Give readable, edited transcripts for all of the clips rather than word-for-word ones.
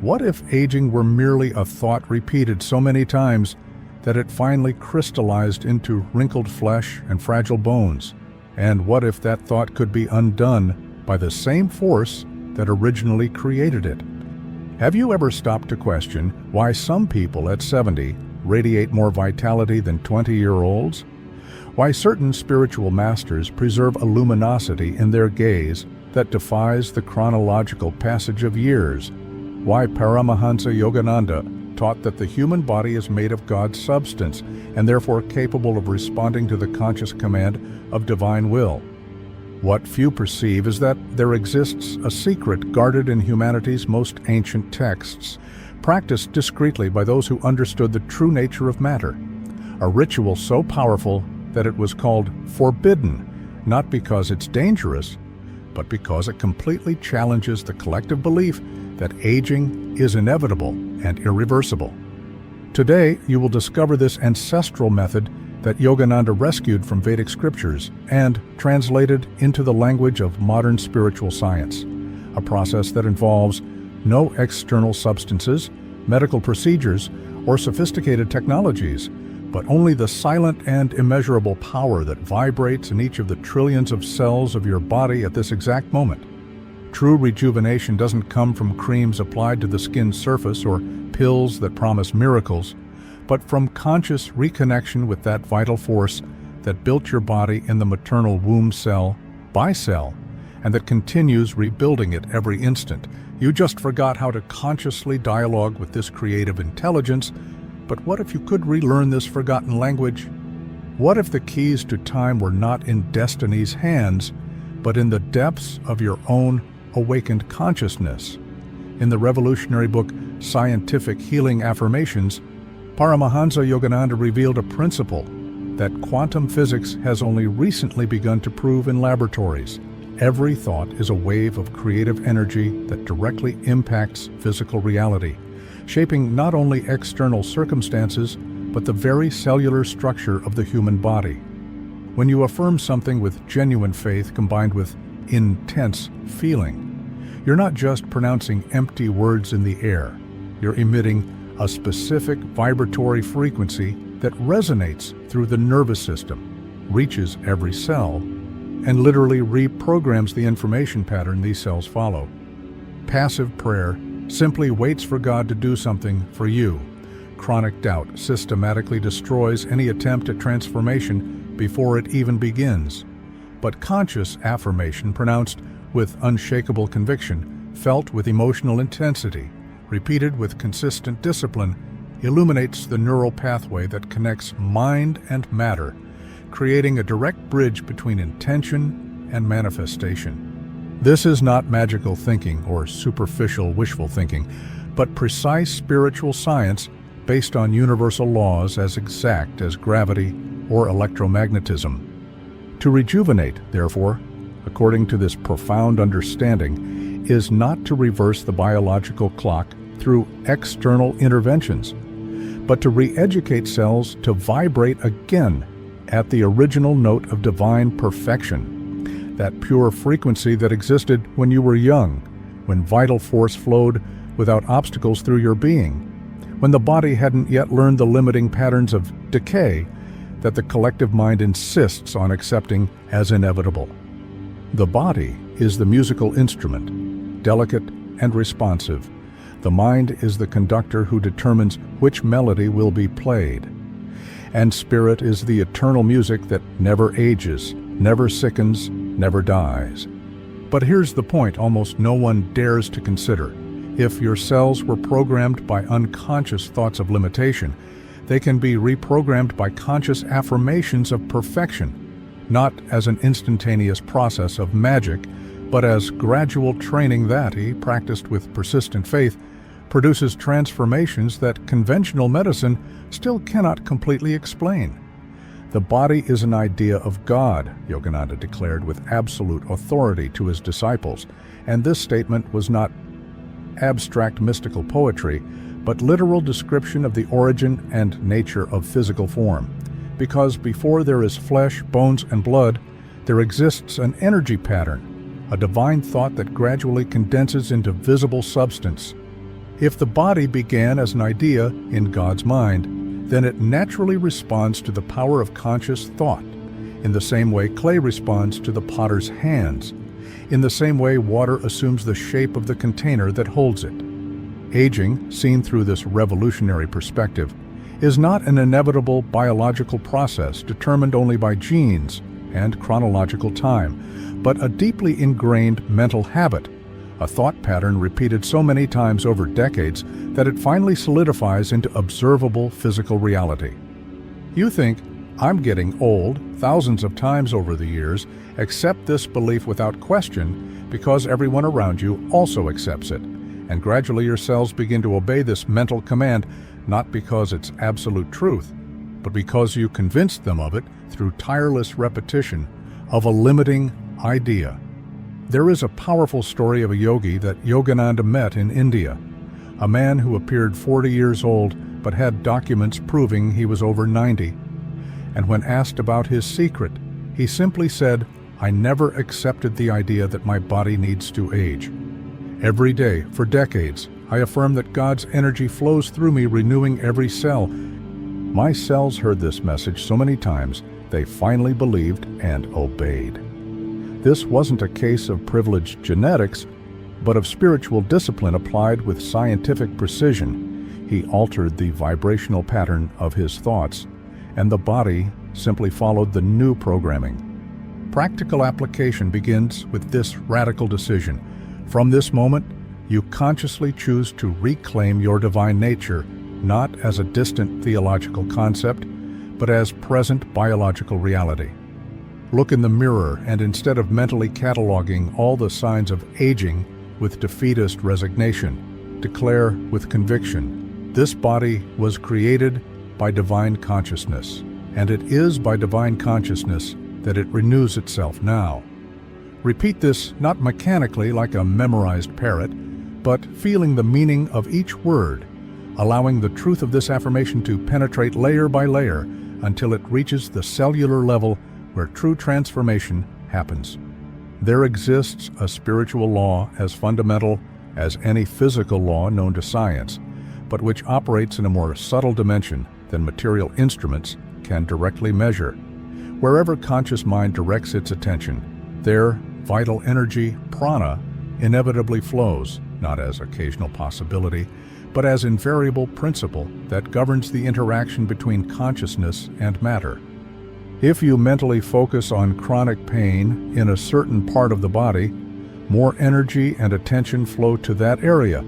What if aging were merely a thought repeated so many times that it finally crystallized into wrinkled flesh and fragile bones? And what if that thought could be undone by the same force that originally created it? Have you ever stopped to question why some people at 70 radiate more vitality than 20-year-olds? Why certain spiritual masters preserve a luminosity in their gaze that defies the chronological passage of years? Why Paramahansa Yogananda taught that the human body is made of God's substance and therefore capable of responding to the conscious command of divine will? What few perceive is that there exists a secret guarded in humanity's most ancient texts, practiced discreetly by those who understood the true nature of matter, a ritual so powerful that it was called forbidden, not because it's dangerous, but because it completely challenges the collective belief that aging is inevitable and irreversible. Today, you will discover this ancestral method that Yogananda rescued from Vedic scriptures and translated into the language of modern spiritual science, a process that involves no external substances, medical procedures, or sophisticated technologies, but only the silent and immeasurable power that vibrates in each of the trillions of cells of your body at this exact moment. True rejuvenation doesn't come from creams applied to the skin's surface or pills that promise miracles, but from conscious reconnection with that vital force that built your body in the maternal womb cell by cell, and that continues rebuilding it every instant. You just forgot how to consciously dialogue with this creative intelligence. But what if you could relearn this forgotten language? What if the keys to time were not in destiny's hands, but in the depths of your own awakened consciousness? In the revolutionary book Scientific Healing Affirmations, Paramahansa Yogananda revealed a principle that quantum physics has only recently begun to prove in laboratories. Every thought is a wave of creative energy that directly impacts physical reality, shaping not only external circumstances, but the very cellular structure of the human body. When you affirm something with genuine faith combined with intense feeling, you're not just pronouncing empty words in the air. You're emitting a specific vibratory frequency that resonates through the nervous system, reaches every cell, and literally reprograms the information pattern these cells follow. Passive prayer simply waits for God to do something for you. Chronic doubt systematically destroys any attempt at transformation before it even begins. But conscious affirmation pronounced with unshakable conviction, felt with emotional intensity, repeated with consistent discipline, illuminates the neural pathway that connects mind and matter, creating a direct bridge between intention and manifestation. This is not magical thinking or superficial wishful thinking, but precise spiritual science based on universal laws as exact as gravity or electromagnetism. To rejuvenate, therefore, according to this profound understanding, is not to reverse the biological clock through external interventions, but to re-educate cells to vibrate again at the original note of divine perfection, that pure frequency that existed when you were young, when vital force flowed without obstacles through your being, when the body hadn't yet learned the limiting patterns of decay that the collective mind insists on accepting as inevitable. The body is the musical instrument, delicate and responsive. The mind is the conductor who determines which melody will be played. And spirit is the eternal music that never ages, never sickens, never dies. But here's the point almost no one dares to consider. If your cells were programmed by unconscious thoughts of limitation, they can be reprogrammed by conscious affirmations of perfection, not as an instantaneous process of magic, but as gradual training that, practiced with persistent faith, produces transformations that conventional medicine still cannot completely explain. The body is an idea of God, Yogananda declared with absolute authority to his disciples, and this statement was not abstract mystical poetry, but literal description of the origin and nature of physical form. Because before there is flesh, bones, and blood, there exists an energy pattern, a divine thought that gradually condenses into visible substance. If the body began as an idea in God's mind, then it naturally responds to the power of conscious thought, in the same way clay responds to the potter's hands, in the same way water assumes the shape of the container that holds it. Aging, seen through this revolutionary perspective, is not an inevitable biological process determined only by genes and chronological time, but a deeply ingrained mental habit, a thought pattern repeated so many times over decades that it finally solidifies into observable physical reality. You think, I'm getting old thousands of times over the years, accept this belief without question because everyone around you also accepts it, and gradually your cells begin to obey this mental command, not because it's absolute truth, but because you convinced them of it through tireless repetition of a limiting idea. There is a powerful story of a yogi that Yogananda met in India, a man who appeared 40 years old but had documents proving he was over 90. And when asked about his secret, he simply said, "I never accepted the idea that my body needs to age. Every day, for decades, I affirm that God's energy flows through me, renewing every cell." My cells heard this message so many times, they finally believed and obeyed. This wasn't a case of privileged genetics, but of spiritual discipline applied with scientific precision. He altered the vibrational pattern of his thoughts, and the body simply followed the new programming. Practical application begins with this radical decision. From this moment, you consciously choose to reclaim your divine nature, not as a distant theological concept, but as present biological reality. Look in the mirror and instead of mentally cataloging all the signs of aging with defeatist resignation, declare with conviction, this body was created by divine consciousness, and it is by divine consciousness that it renews itself now. Repeat this not mechanically like a memorized parrot, but feeling the meaning of each word, allowing the truth of this affirmation to penetrate layer by layer until it reaches the cellular level where true transformation happens. There exists a spiritual law as fundamental as any physical law known to science, but which operates in a more subtle dimension than material instruments can directly measure. Wherever conscious mind directs its attention, there vital energy, prana, inevitably flows, not as occasional possibility, but as invariable principle that governs the interaction between consciousness and matter. If you mentally focus on chronic pain in a certain part of the body, more energy and attention flow to that area,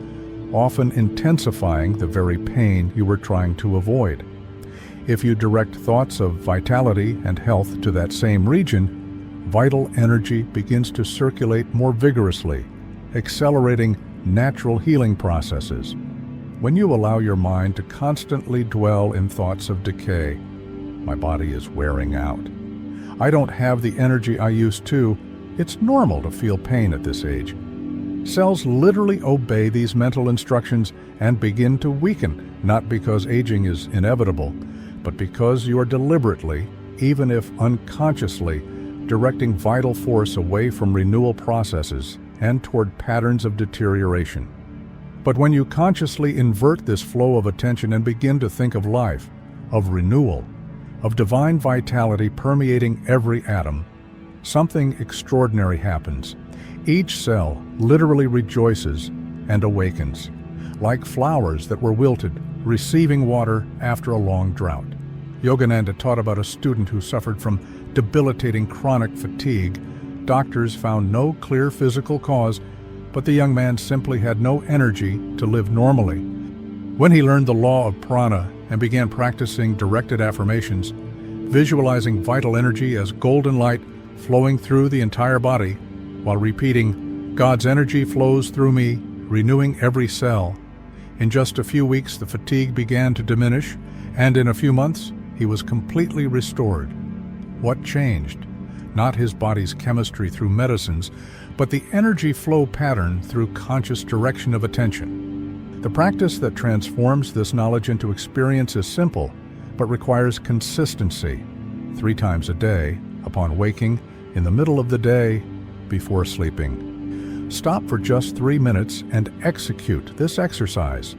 often intensifying the very pain you were trying to avoid. If you direct thoughts of vitality and health to that same region, vital energy begins to circulate more vigorously, accelerating natural healing processes. When you allow your mind to constantly dwell in thoughts of decay, my body is wearing out, I don't have the energy I used to, it's normal to feel pain at this age. Cells literally obey these mental instructions and begin to weaken, not because aging is inevitable, but because you are deliberately, even if unconsciously, directing vital force away from renewal processes and toward patterns of deterioration. But when you consciously invert this flow of attention and begin to think of life, of renewal, of divine vitality permeating every atom, something extraordinary happens. Each cell literally rejoices and awakens, like flowers that were wilted, receiving water after a long drought. Yogananda taught about a student who suffered from debilitating chronic fatigue. Doctors found no clear physical cause, but the young man simply had no energy to live normally. When he learned the law of prana and began practicing directed affirmations, visualizing vital energy as golden light flowing through the entire body, while repeating, "God's energy flows through me, renewing every cell," in just a few weeks the fatigue began to diminish, and in a few months he was completely restored. What changed? Not his body's chemistry through medicines, but the energy flow pattern through conscious direction of attention. The practice that transforms this knowledge into experience is simple, but requires consistency. 3 times a day, upon waking, in the middle of the day, before sleeping. Stop for just 3 minutes and execute this exercise.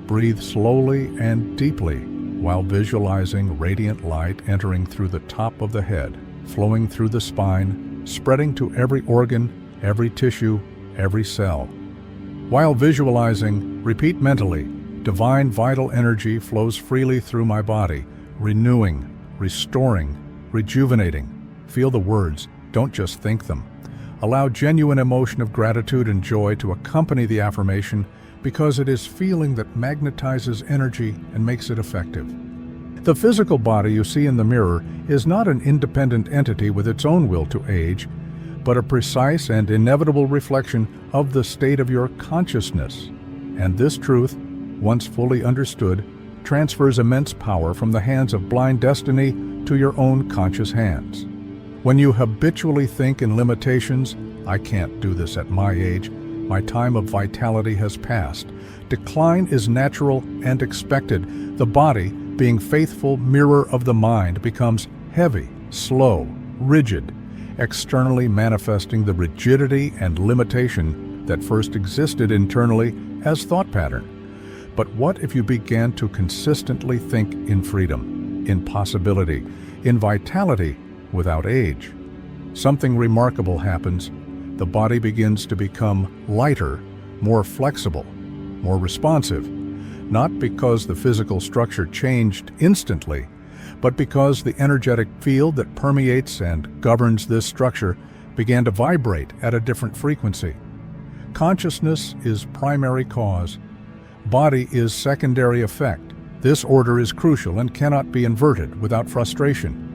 Breathe slowly and deeply while visualizing radiant light entering through the top of the head, flowing through the spine, spreading to every organ, every tissue, every cell. While visualizing, repeat mentally, divine vital energy flows freely through my body, renewing, restoring, rejuvenating. Feel the words, don't just think them. Allow genuine emotion of gratitude and joy to accompany the affirmation, because it is feeling that magnetizes energy and makes it effective. The physical body you see in the mirror is not an independent entity with its own will to age, but a precise and inevitable reflection of the state of your consciousness. And this truth, once fully understood, transfers immense power from the hands of blind destiny to your own conscious hands. When you habitually think in limitations, I can't do this at my age, my time of vitality has passed, decline is natural and expected. The body, being faithful mirror of the mind, becomes heavy, slow, rigid, externally manifesting the rigidity and limitation that first existed internally as thought pattern. But what if you began to consistently think in freedom, in possibility, in vitality without age? Something remarkable happens. The body begins to become lighter, more flexible, more responsive, not because the physical structure changed instantly, but because the energetic field that permeates and governs this structure began to vibrate at a different frequency. Consciousness is primary cause. Body is secondary effect. This order is crucial and cannot be inverted without frustration.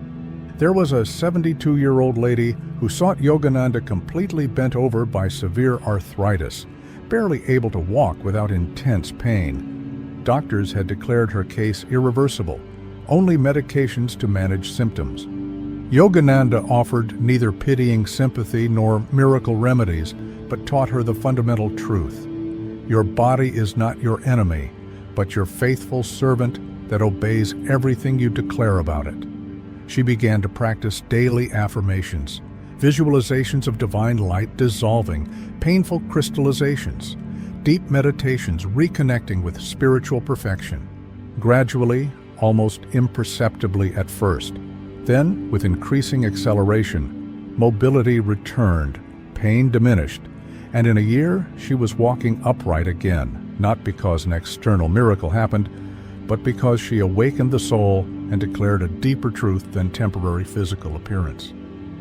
There was a 72-year-old lady who sought Yogananda completely bent over by severe arthritis, barely able to walk without intense pain. Doctors had declared her case irreversible, only medications to manage symptoms. Yogananda offered neither pitying sympathy nor miracle remedies, but taught her the fundamental truth. Your body is not your enemy, but your faithful servant that obeys everything you declare about it. She began to practice daily affirmations, visualizations of divine light dissolving, painful crystallizations, deep meditations reconnecting with spiritual perfection. Gradually, almost imperceptibly at first, then, with increasing acceleration, mobility returned, pain diminished, and in a year she was walking upright again, not because an external miracle happened, but because she awakened the soul and declared a deeper truth than temporary physical appearance.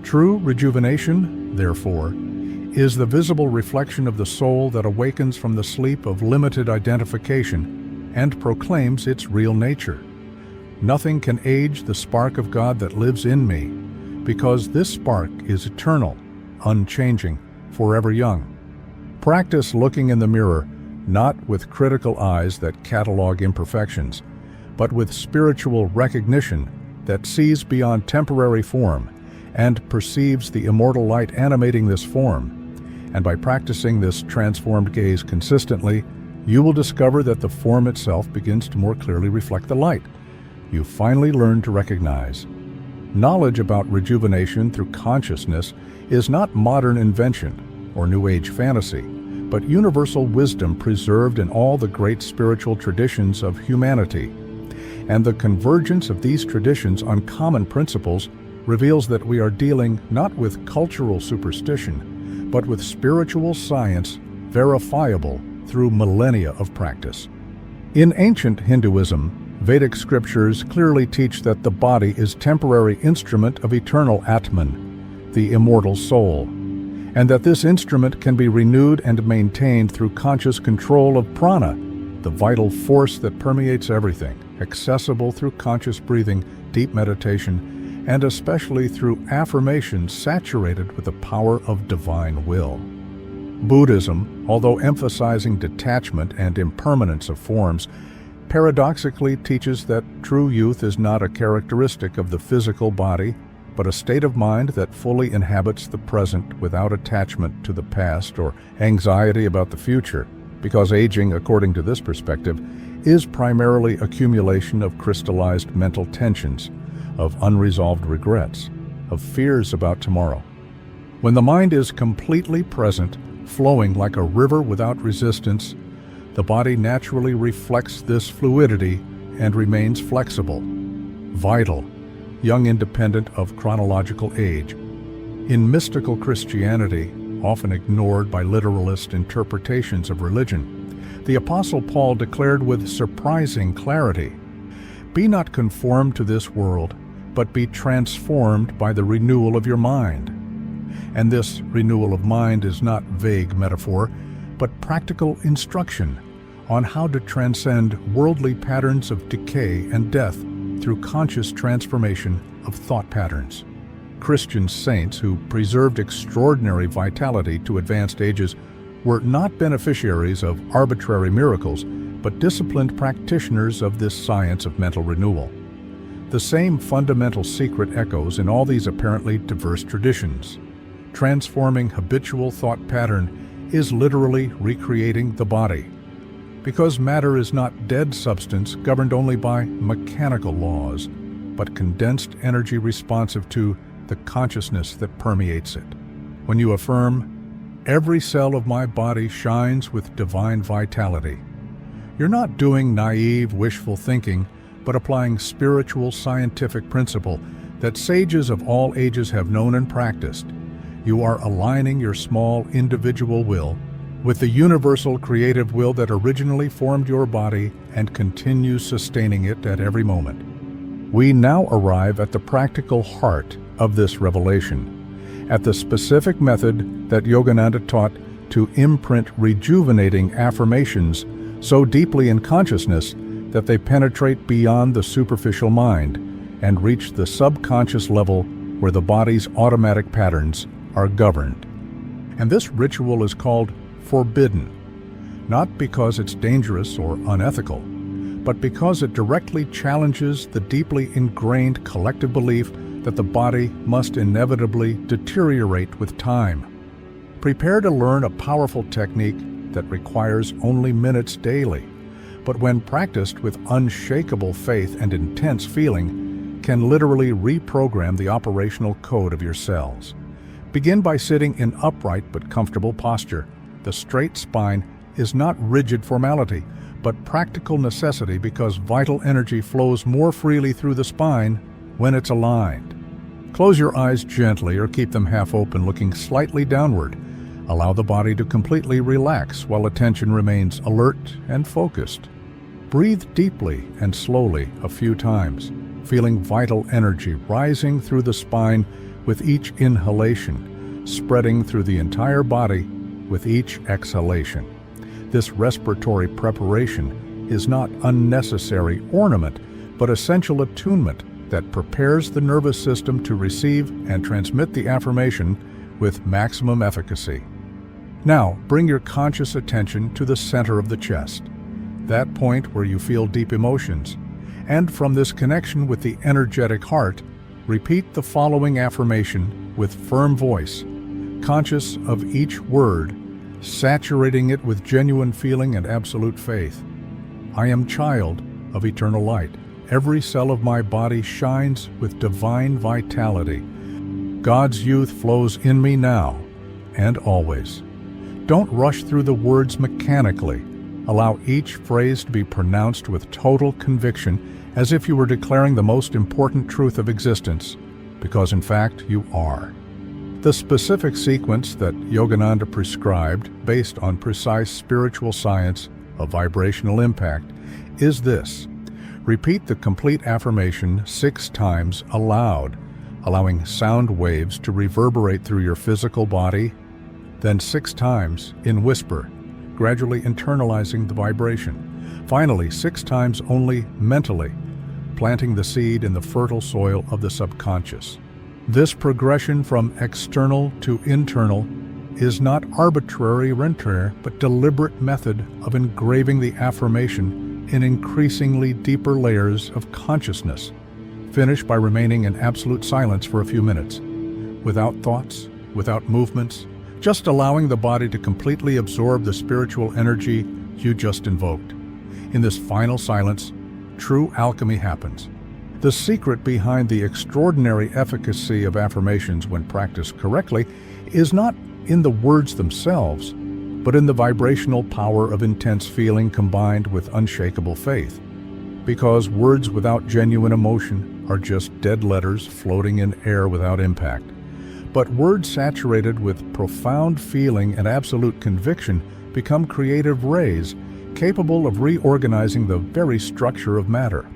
True rejuvenation, therefore, is the visible reflection of the soul that awakens from the sleep of limited identification and proclaims its real nature. Nothing can age the spark of God that lives in me, because this spark is eternal, unchanging, forever young. Practice looking in the mirror, not with critical eyes that catalog imperfections, but with spiritual recognition that sees beyond temporary form and perceives the immortal light animating this form. And by practicing this transformed gaze consistently, you will discover that the form itself begins to more clearly reflect the light. You finally learn to recognize. Knowledge about rejuvenation through consciousness is not modern invention or New Age fantasy, but universal wisdom preserved in all the great spiritual traditions of humanity. And the convergence of these traditions on common principles reveals that we are dealing not with cultural superstition, but with spiritual science verifiable through millennia of practice. In ancient Hinduism, Vedic scriptures clearly teach that the body is temporary instrument of eternal Atman, the immortal soul, and that this instrument can be renewed and maintained through conscious control of prana, the vital force that permeates everything, accessible through conscious breathing, deep meditation, and especially through affirmations saturated with the power of divine will. Buddhism, although emphasizing detachment and impermanence of forms, paradoxically teaches that true youth is not a characteristic of the physical body, but a state of mind that fully inhabits the present without attachment to the past or anxiety about the future, because aging, according to this perspective, is primarily accumulation of crystallized mental tensions, of unresolved regrets, of fears about tomorrow. When the mind is completely present, flowing like a river without resistance, the body naturally reflects this fluidity and remains flexible, vital, young, independent of chronological age. In mystical Christianity, often ignored by literalist interpretations of religion, the Apostle Paul declared with surprising clarity, "Be not conformed to this world, but be transformed by the renewal of your mind." And this renewal of mind is not vague metaphor, but practical instruction on how to transcend worldly patterns of decay and death through conscious transformation of thought patterns. Christian saints who preserved extraordinary vitality to advanced ages were not beneficiaries of arbitrary miracles, but disciplined practitioners of this science of mental renewal. The same fundamental secret echoes in all these apparently diverse traditions. Transforming habitual thought pattern is literally recreating the body, because matter is not dead substance governed only by mechanical laws, but condensed energy responsive to the consciousness that permeates it. When you affirm, "Every cell of my body shines with divine vitality," you're not doing naive, wishful thinking, but applying spiritual, scientific principle that sages of all ages have known and practiced. You are aligning your small individual will with the universal creative will that originally formed your body and continues sustaining it at every moment. We now arrive at the practical heart of this revelation, at the specific method that Yogananda taught to imprint rejuvenating affirmations so deeply in consciousness that they penetrate beyond the superficial mind and reach the subconscious level where the body's automatic patterns are governed. And this ritual is called forbidden, not because it's dangerous or unethical, but because it directly challenges the deeply ingrained collective belief that the body must inevitably deteriorate with time. Prepare to learn a powerful technique that requires only minutes daily, but when practiced with unshakable faith and intense feeling, can literally reprogram the operational code of your cells. Begin by sitting in upright but comfortable posture. The straight spine is not rigid formality, but practical necessity because vital energy flows more freely through the spine when it's aligned. Close your eyes gently or keep them half open, looking slightly downward. Allow the body to completely relax while attention remains alert and focused. Breathe deeply and slowly a few times, feeling vital energy rising through the spine with each inhalation, spreading through the entire body with each exhalation. This respiratory preparation is not unnecessary ornament, but essential attunement that prepares the nervous system to receive and transmit the affirmation with maximum efficacy. Now, bring your conscious attention to the center of the chest, that point where you feel deep emotions, and from this connection with the energetic heart, repeat the following affirmation with firm voice, conscious of each word, saturating it with genuine feeling and absolute faith. I am child of eternal light. Every cell of my body shines with divine vitality. God's youth flows in me now and always. Don't rush through the words mechanically. Allow each phrase to be pronounced with total conviction, as if you were declaring the most important truth of existence, because in fact you are. The specific sequence that Yogananda prescribed, based on precise spiritual science of vibrational impact, is this. Repeat the complete affirmation 6 times aloud, allowing sound waves to reverberate through your physical body, then 6 times in whisper, gradually internalizing the vibration. Finally, 6 times only mentally, planting the seed in the fertile soil of the subconscious. This progression from external to internal is not arbitrary renter, but deliberate method of engraving the affirmation in increasingly deeper layers of consciousness. Finish by remaining in absolute silence for a few minutes, without thoughts, without movements, just allowing the body to completely absorb the spiritual energy you just invoked. In this final silence, true alchemy happens. The secret behind the extraordinary efficacy of affirmations when practiced correctly is not in the words themselves, but in the vibrational power of intense feeling combined with unshakable faith. Because words without genuine emotion are just dead letters floating in air without impact. But words saturated with profound feeling and absolute conviction become creative rays capable of reorganizing the very structure of matter.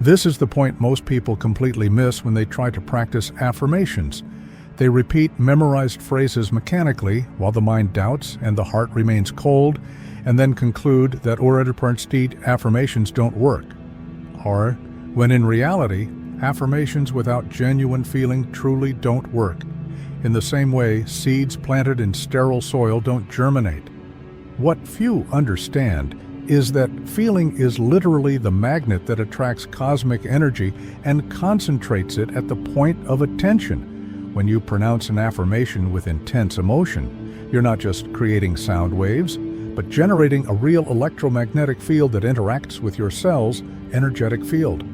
This is the point most people completely miss when they try to practice affirmations. They repeat memorized phrases mechanically while the mind doubts and the heart remains cold, and then conclude that oradiprinstite affirmations don't work. Or, when in reality, affirmations without genuine feeling truly don't work. In the same way, seeds planted in sterile soil don't germinate. What few understand is that feeling is literally the magnet that attracts cosmic energy and concentrates it at the point of attention. When you pronounce an affirmation with intense emotion, you're not just creating sound waves, but generating a real electromagnetic field that interacts with your cell's energetic field.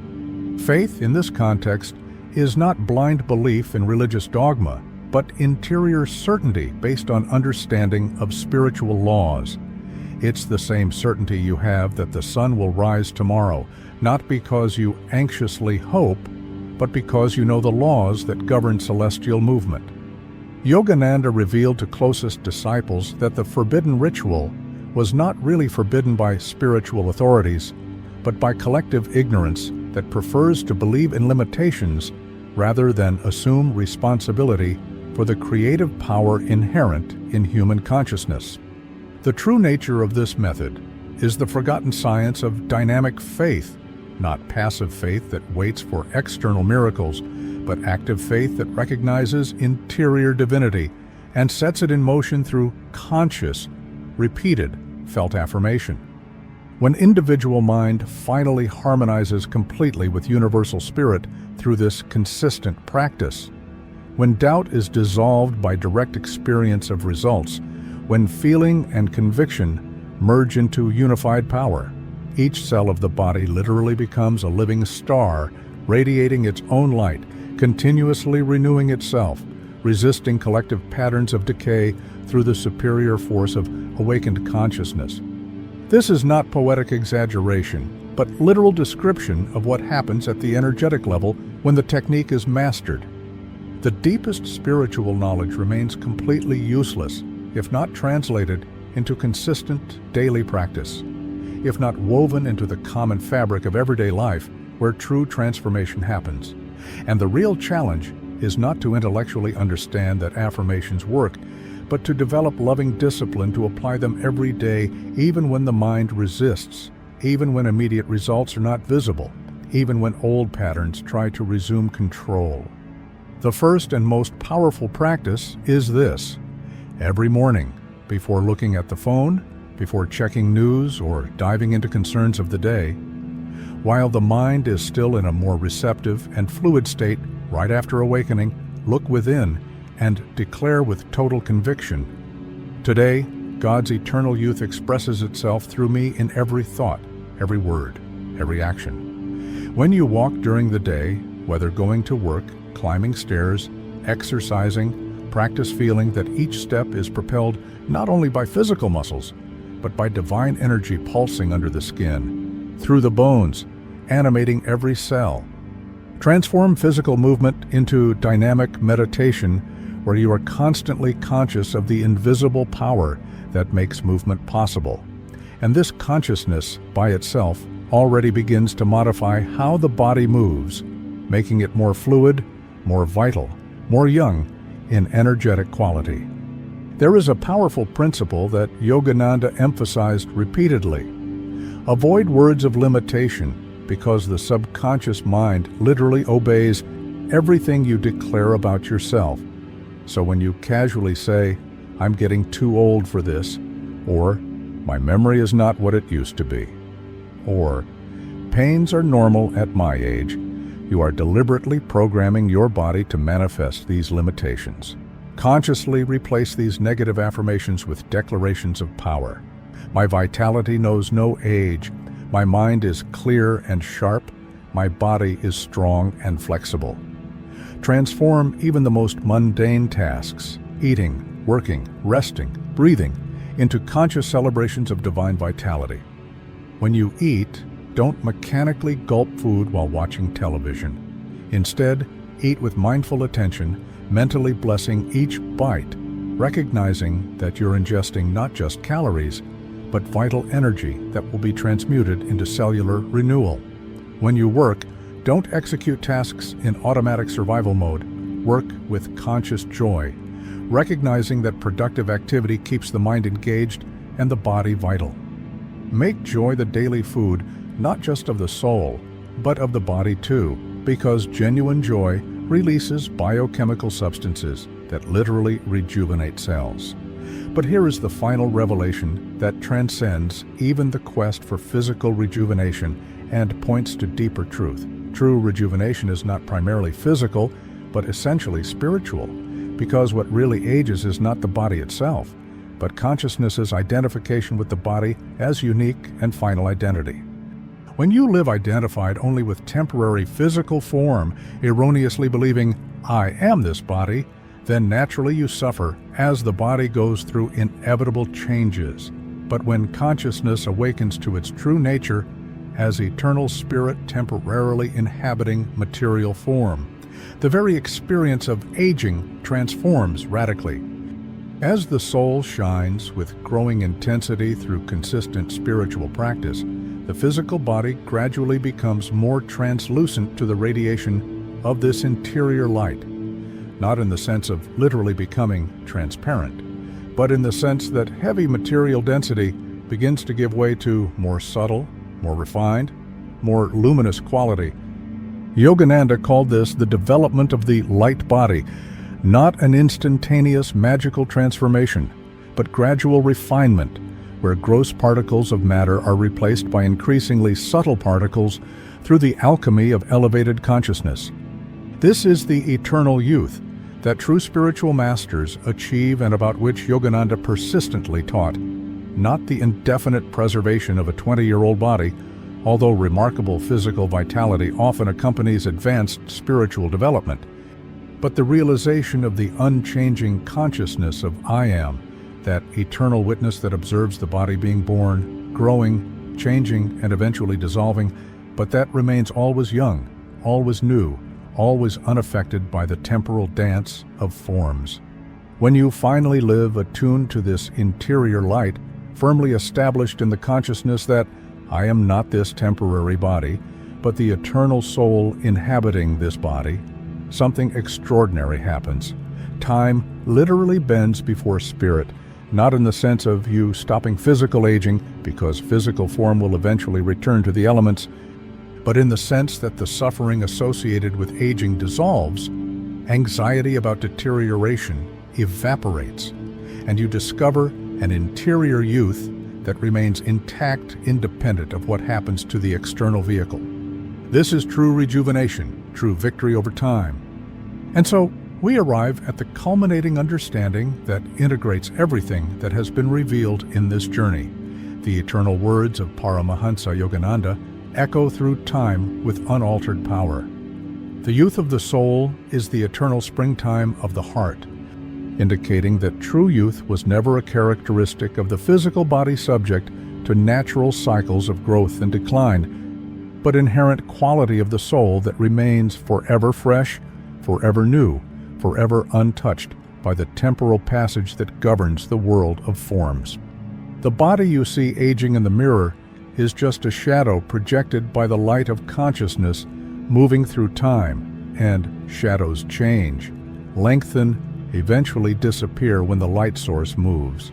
Faith, in this context, is not blind belief in religious dogma, but interior certainty based on understanding of spiritual laws. It's the same certainty you have that the sun will rise tomorrow, not because you anxiously hope, but because you know the laws that govern celestial movement. Yogananda revealed to closest disciples that the forbidden ritual was not really forbidden by spiritual authorities, but by collective ignorance that prefers to believe in limitations rather than assume responsibility for the creative power inherent in human consciousness. The true nature of this method is the forgotten science of dynamic faith, not passive faith that waits for external miracles, but active faith that recognizes interior divinity and sets it in motion through conscious, repeated, felt affirmation. When individual mind finally harmonizes completely with universal spirit through this consistent practice, when doubt is dissolved by direct experience of results, when feeling and conviction merge into unified power, each cell of the body literally becomes a living star, radiating its own light, continuously renewing itself, resisting collective patterns of decay through the superior force of awakened consciousness. This is not poetic exaggeration, but literal description of what happens at the energetic level when the technique is mastered. The deepest spiritual knowledge remains completely useless if not translated into consistent daily practice, if not woven into the common fabric of everyday life where true transformation happens. And the real challenge is not to intellectually understand that affirmations work, but to develop loving discipline to apply them every day, even when the mind resists, even when immediate results are not visible, even when old patterns try to resume control. The first and most powerful practice is this. Every morning, before looking at the phone, before checking news or diving into concerns of the day, while the mind is still in a more receptive and fluid state right after awakening, look within and declare with total conviction, "Today, God's eternal youth expresses itself through me in every thought, every word, every action." When you walk during the day, whether going to work, climbing stairs, exercising, practice feeling that each step is propelled not only by physical muscles, but by divine energy pulsing under the skin, through the bones, animating every cell. Transform physical movement into dynamic meditation where you are constantly conscious of the invisible power that makes movement possible. And this consciousness by itself already begins to modify how the body moves, making it more fluid, more vital, more young in energetic quality. There is a powerful principle that Yogananda emphasized repeatedly. Avoid words of limitation because the subconscious mind literally obeys everything you declare about yourself. So when you casually say, "I'm getting too old for this," or "My memory is not what it used to be," or "Pains are normal at my age," you are deliberately programming your body to manifest these limitations. Consciously replace these negative affirmations with declarations of power. My vitality knows no age. My mind is clear and sharp. My body is strong and flexible. Transform even the most mundane tasks, eating, working, resting, breathing, into conscious celebrations of divine vitality. When you eat, don't mechanically gulp food while watching television. Instead, eat with mindful attention, mentally blessing each bite, recognizing that you're ingesting not just calories, but vital energy that will be transmuted into cellular renewal. When you work, don't execute tasks in automatic survival mode. Work with conscious joy, recognizing that productive activity keeps the mind engaged and the body vital. Make joy the daily food, not just of the soul, but of the body too, because genuine joy releases biochemical substances that literally rejuvenate cells. But here is the final revelation that transcends even the quest for physical rejuvenation and points to deeper truth. True rejuvenation is not primarily physical, but essentially spiritual, because what really ages is not the body itself, but consciousness's identification with the body as unique and final identity. When you live identified only with temporary physical form, erroneously believing, "I am this body," then naturally you suffer as the body goes through inevitable changes. But when consciousness awakens to its true nature as eternal spirit temporarily inhabiting material form, the very experience of aging transforms radically. As the soul shines with growing intensity through consistent spiritual practice, the physical body gradually becomes more translucent to the radiation of this interior light. Not in the sense of literally becoming transparent, but in the sense that heavy material density begins to give way to more subtle, more refined, more luminous quality. Yogananda called this the development of the light body, not an instantaneous magical transformation, but gradual refinement, where gross particles of matter are replaced by increasingly subtle particles through the alchemy of elevated consciousness. This is the eternal youth that true spiritual masters achieve and about which Yogananda persistently taught, not the indefinite preservation of a 20-year-old body, although remarkable physical vitality often accompanies advanced spiritual development, but the realization of the unchanging consciousness of I Am, that eternal witness that observes the body being born, growing, changing, and eventually dissolving, but that remains always young, always new, always unaffected by the temporal dance of forms. When you finally live attuned to this interior light, firmly established in the consciousness that I am not this temporary body, but the eternal soul inhabiting this body, something extraordinary happens. Time literally bends before spirit, not in the sense of you stopping physical aging, because physical form will eventually return to the elements, but in the sense that the suffering associated with aging dissolves, anxiety about deterioration evaporates, and you discover an interior youth that remains intact independent of what happens to the external vehicle. This is true rejuvenation, true victory over time. And so, we arrive at the culminating understanding that integrates everything that has been revealed in this journey. The eternal words of Paramahansa Yogananda echo through time with unaltered power. The youth of the soul is the eternal springtime of the heart, indicating that true youth was never a characteristic of the physical body subject to natural cycles of growth and decline, but inherent quality of the soul that remains forever fresh, forever new, forever untouched by the temporal passage that governs the world of forms. The body you see aging in the mirror is just a shadow projected by the light of consciousness moving through time, and shadows change, lengthen, eventually disappear when the light source moves.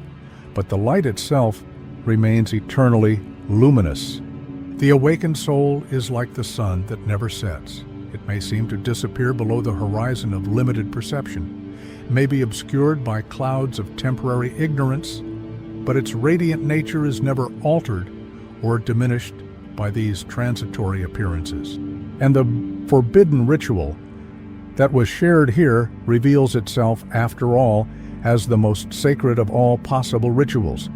But the light itself remains eternally luminous. The awakened soul is like the sun that never sets. It may seem to disappear below the horizon of limited perception, may be obscured by clouds of temporary ignorance, but its radiant nature is never altered or diminished by these transitory appearances. And the forbidden ritual that was shared here reveals itself, after all, as the most sacred of all possible rituals,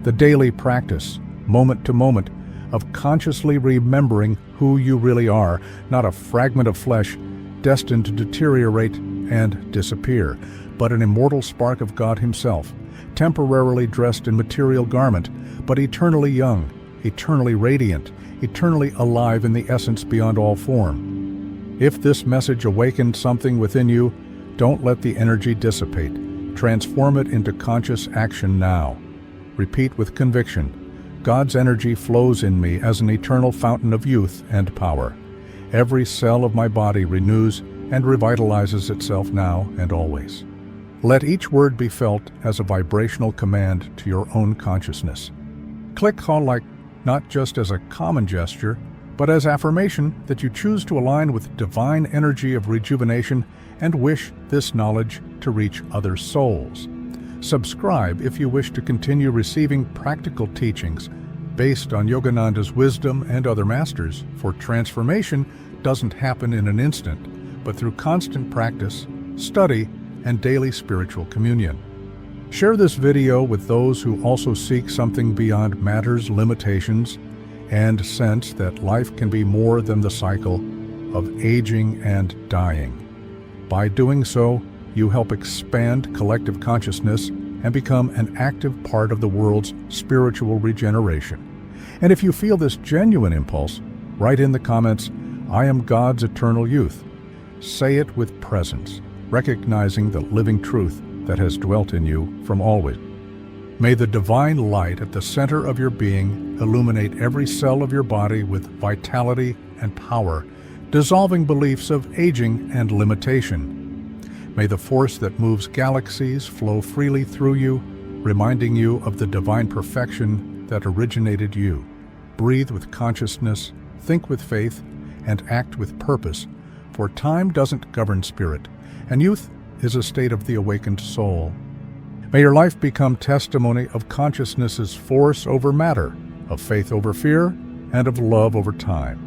the daily practice, moment to moment, of consciously remembering who you really are, not a fragment of flesh destined to deteriorate and disappear, but an immortal spark of God Himself, temporarily dressed in material garment, but eternally young, eternally radiant, eternally alive in the essence beyond all form. If this message awakened something within you, don't let the energy dissipate. Transform it into conscious action now. Repeat with conviction, God's energy flows in me as an eternal fountain of youth and power. Every cell of my body renews and revitalizes itself now and always. Let each word be felt as a vibrational command to your own consciousness. Click on like not just as a common gesture, but as affirmation that you choose to align with divine energy of rejuvenation and wish this knowledge to reach other souls. Subscribe if you wish to continue receiving practical teachings based on Yogananda's wisdom and other masters, for transformation doesn't happen in an instant, but through constant practice, study, and daily spiritual communion. Share this video with those who also seek something beyond matter's limitations and sense that life can be more than the cycle of aging and dying. By doing so, you help expand collective consciousness and become an active part of the world's spiritual regeneration. And if you feel this genuine impulse, write in the comments, "I am God's eternal youth." Say it with presence, recognizing the living truth that has dwelt in you from always. May the divine light at the center of your being illuminate every cell of your body with vitality and power, dissolving beliefs of aging and limitation. May the force that moves galaxies flow freely through you, reminding you of the divine perfection that originated you. Breathe with consciousness, think with faith, and act with purpose, for time doesn't govern spirit, and youth is a state of the awakened soul. May your life become testimony of consciousness's force over matter, of faith over fear, and of love over time.